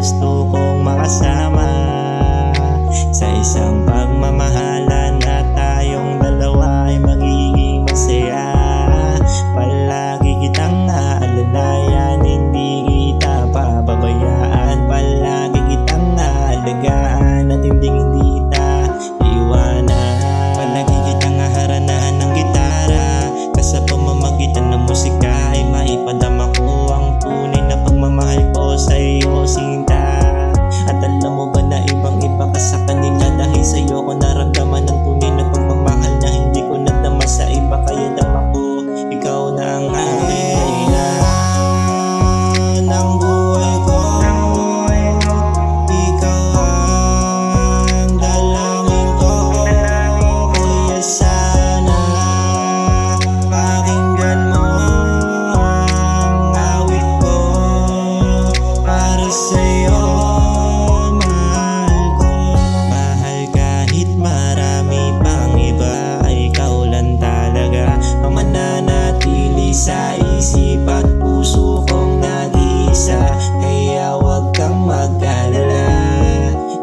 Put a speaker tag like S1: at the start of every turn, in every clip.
S1: gusto kong makasama sa isang pagmamahalan na tayong dalawa ay magiging masaya. Palagi kitang aalalayan, hindi kita pababayaan. Palagi kitang aalagaan at hindi kita iwanan. Palagi kitang haharanahan ng gitara, sa pamamagitan ng musika ay maipadama ko ang tunay na pagmamahal ko sa iyo, sinta. At alam mo ba na ibang iba ka sa kanila, dahil sa iyo ko naramdaman ang tunay na pagmamahal na hindi ko nadama sa iba. Kaya dama ko, ikaw na ang aking kailangan ng buhay ko. Ikaw ang dalangin ko, kaya sana pakinggan mo ang awit ko para sa'yo. Mahal ko, mahal kahit marami pang iba, ay ikaw lang talaga ang mananatili sa isip at puso kong nag-iisa. Kaya wag kang mag-alala,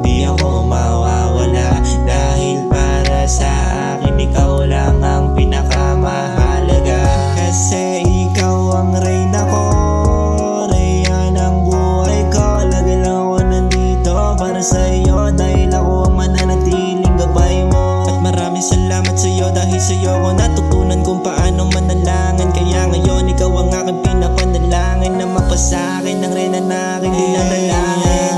S1: di ako mawawala, dahil para sa akin ikaw lang ang pinakamahalaga. Kasi ikaw ang reyna ko, reyna ng buhay ko. Lagi lang ako nandito para sa iyo, dahil ako ang mananatiling gabay mo. At maraming salamat sa iyo, dahil sa iyo ko natutunan kung paano manalangin. Kaya ngayon ikaw ang aking pinapanalangin, na mapasa akin ng reyna na aking dinadalangin.